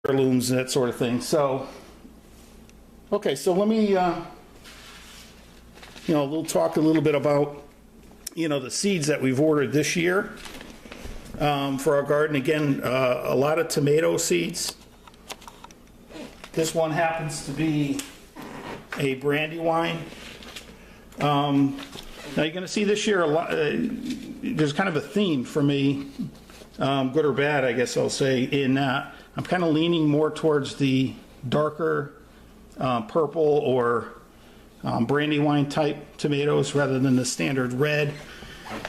heirlooms and that sort of thing. So, okay, so let me, we'll talk a little bit about, the seeds that we've ordered this year for our garden. Again, a lot of tomato seeds. This one happens to be a Brandywine. Now you're going to see this year a lot. There's kind of a theme for me, good or bad, I guess I'll say. In I'm kind of leaning more towards the darker purple or Brandywine type tomatoes rather than the standard red.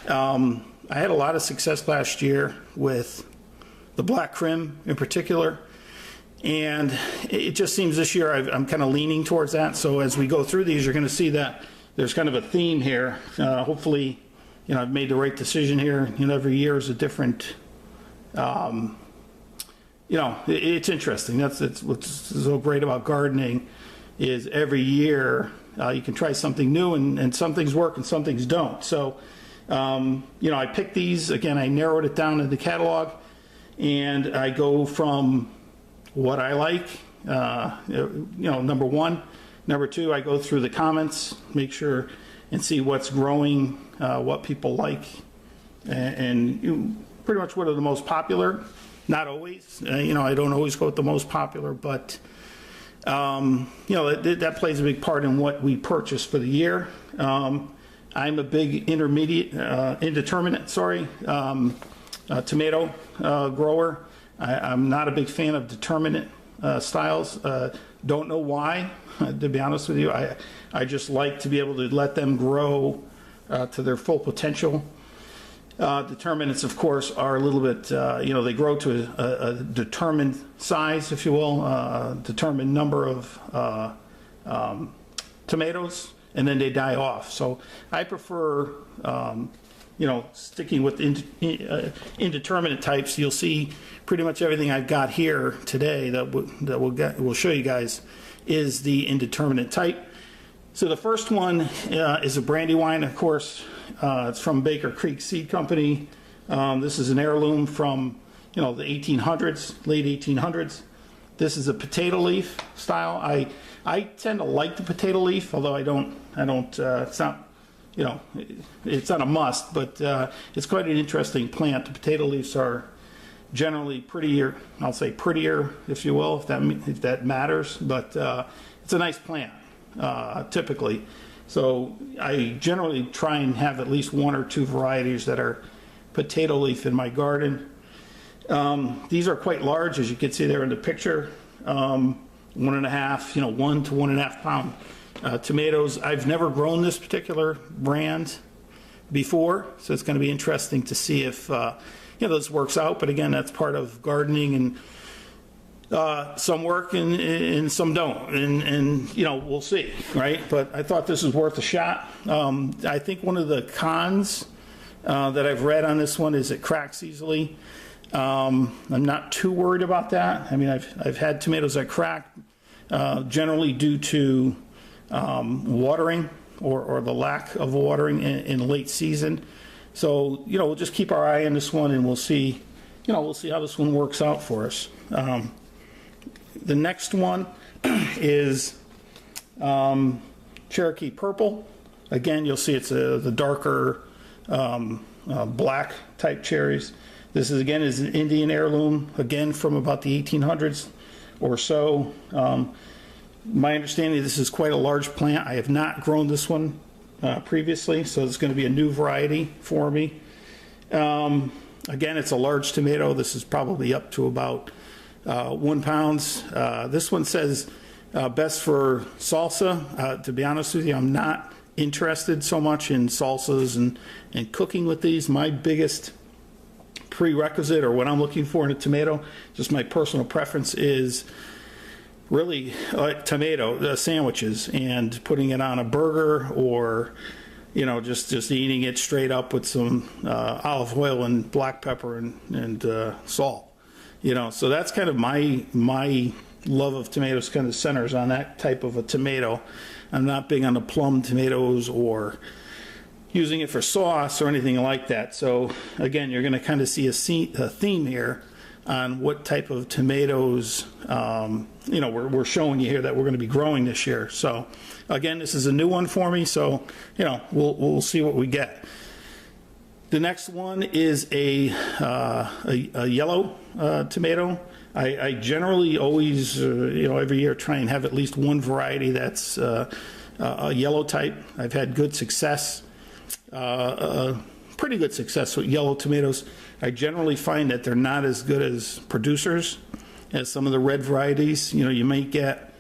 I had a lot of success last year with the black crim in particular, and it just seems this year I'm kind of leaning towards that. So as we go through these, you're going to see that there's kind of a theme here. Hopefully, I've made the right decision here. Every year is a different. It's interesting. It's what's so great about gardening is every year you can try something new, and some things work and some things don't. So, I picked these. Again, I narrowed it down in the catalog, and I go from what I like, number one. Number two, I go through the comments, make sure and see what's growing, what people like, and pretty much what are the most popular. Not always, I don't always go with the most popular, but that plays a big part in what we purchase for the year. I'm a big indeterminate tomato grower. I'm not a big fan of determinate styles. Don't know why, to be honest with you. I just like to be able to let them grow to their full potential. Determinants, of course, are a little bit, they grow to a determined size, if you will, determined number of tomatoes, and then they die off. So I prefer, sticking with indeterminate types. You'll see pretty much everything I've got here today that we'll show you guys is the indeterminate type. So the first one is a Brandywine, of course. It's from Baker Creek Seed Company. This is an heirloom from, the 1800s, late 1800s. This is a potato leaf style. I tend to like the potato leaf, although I don't. It's not, it's not a must, but it's quite an interesting plant. The potato leaves are generally prettier. I'll say prettier, if you will, if that matters. But it's a nice plant, typically. So I generally try and have at least one or two varieties that are potato leaf in my garden. These are quite large, as you can see there in the picture. 1.5, 1 to 1.5 pound tomatoes. I've never grown this particular brand before, so it's going to be interesting to see if this works out. But again, that's part of gardening, and some work and some don't, and we'll see, right? But I thought this was worth a shot. I think one of the cons that I've read on this one is it cracks easily. I'm not too worried about that. I mean, I've had tomatoes that crack generally due to watering or the lack of watering in late season. So we'll just keep our eye on this one, and we'll see how this one works out for us. The next one is Cherokee Purple. Again, you'll see it's the darker black type cherries. This is an Indian heirloom, again from about the 1800s or so. My understanding, this is quite a large plant. I have not grown this one previously, so it's going to be a new variety for me. Again, it's a large tomato. This is probably up to about 1 pound. This one says best for salsa. To be honest with you, I'm not interested so much in salsas and cooking with these. My biggest prerequisite, or what I'm looking for in a tomato, just my personal preference, is really tomato sandwiches and putting it on a burger, or just eating it straight up with some olive oil and black pepper and salt. So that's kind of my love of tomatoes, kind of centers on that type of a tomato. I'm not big on the plum tomatoes or using it for sauce or anything like that. So again, you're going to kind of see a theme here on what type of tomatoes, we're showing you here that we're going to be growing this year. So again, this is a new one for me, so, we'll see what we get. The next one is a yellow tomato. I generally always, every year try and have at least one variety that's a yellow type. I've had good success, pretty good success with yellow tomatoes. I generally find that they're not as good as producers as some of the red varieties. You might get,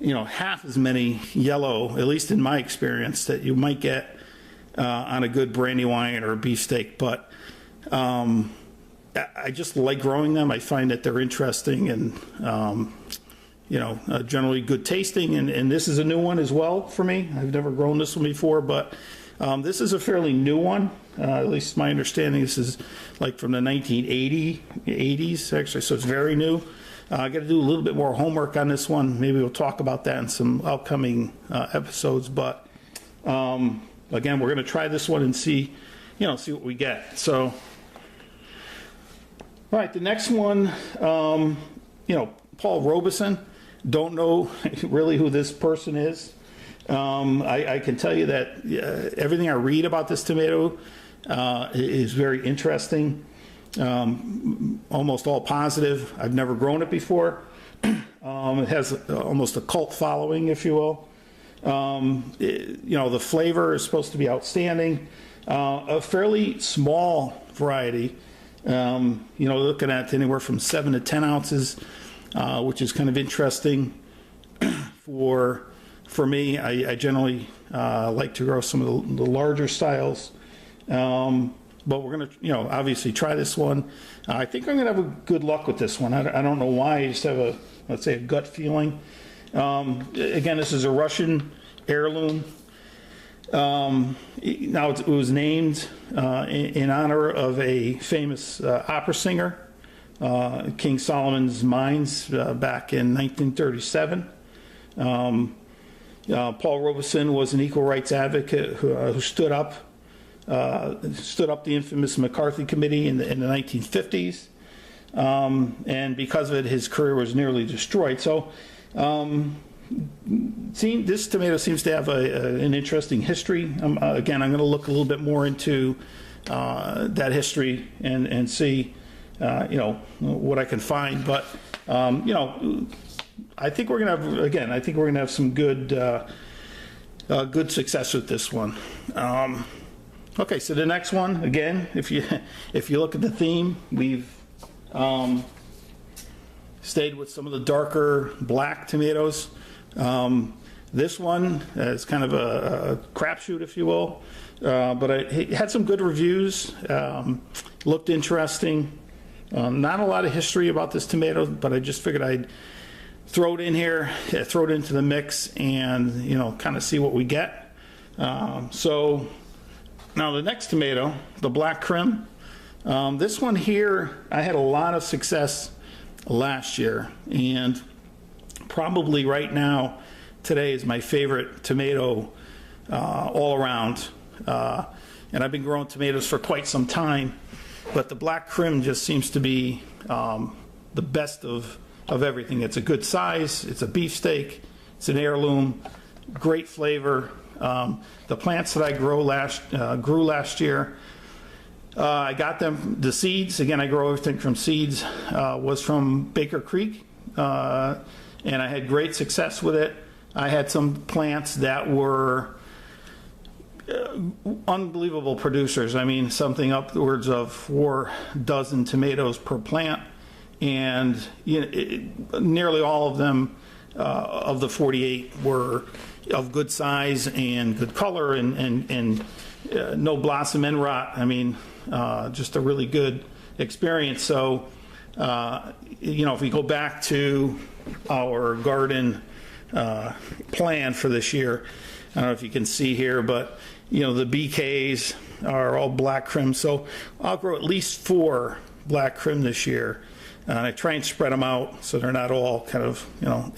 half as many yellow, at least in my experience, that you might get on a good brandywine or a beefsteak. But I just like growing them. I find that they're interesting and, generally good tasting. And this is a new one as well for me. I've never grown this one before, but this is a fairly new one. At least my understanding, this is like from the 1980s, actually, so it's very new. I got to do a little bit more homework on this one. Maybe we'll talk about that in some upcoming episodes. But again, we're going to try this one and see what we get. So, all right, the next one, Paul Robeson. Don't know really who this person is. I can tell you that everything I read about this tomato is very interesting, almost all positive. I've never grown it before. It has almost a cult following, if you will. The flavor is supposed to be outstanding. A fairly small variety, looking at anywhere from 7 to 10 ounces, which is kind of interesting for me. I generally like to grow some of the larger styles, but we're going to, obviously try this one. I think I'm going to have a good luck with this one. I don't know why. I just have let's say a gut feeling. Again, this is a Russian heirloom. Now it was named in honor of a famous opera singer, King Solomon's Mines, back in 1937. Paul Robeson was an equal rights advocate who stood up the infamous McCarthy Committee in the 1950s, and because of it, his career was nearly destroyed. So, this tomato seems to have an interesting history. Again, I'm going to look a little bit more into that history and see, what I can find. But, I think we're going to have some good success with this one. Okay, so the next one, again, if you look at the theme, we've stayed with some of the darker black tomatoes. This one is kind of a crapshoot, if you will, but it had some good reviews. Looked interesting. Not a lot of history about this tomato, but I just figured I'd throw it in here, throw it into the mix, and kind of see what we get. So now the next tomato, the black Krim. This one here, I had a lot of success last year, and probably right now, today is my favorite tomato all around. And I've been growing tomatoes for quite some time, but the black Krim just seems to be the best of everything. It's a good size, it's a beefsteak, it's an heirloom, great flavor. The plants that I grew last year, I got them, the seeds, again I grow everything from seeds, was from Baker Creek, and I had great success with it. I had some plants that were unbelievable producers. I mean, something upwards of 4 dozen tomatoes per plant, and nearly all of them, of the 48, were of good size and good color and no blossom end rot. I mean, just a really good experience. So, if we go back to our garden plan for this year, I don't know if you can see here, but the BKs are all black Krim. So I'll grow at least 4 black Krim this year. And I try and spread them out so they're not all kind of,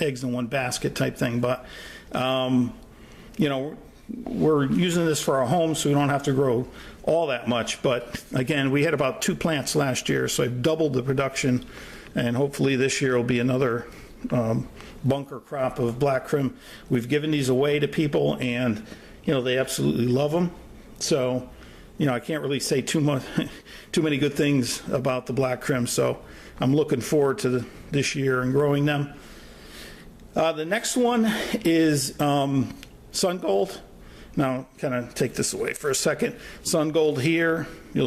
eggs in one basket type thing. But, we're using this for our home, so we don't have to grow all that much. But again, we had about 2 plants last year, so I've doubled the production, and hopefully this year will be another bunker crop of black crim. We've given these away to people, and they absolutely love them. So I can't really say too many good things about the black crim. So I'm looking forward to this year and growing them. The next one is Sun Gold. Now, kind of take this away for a second. Sun Gold here. You'll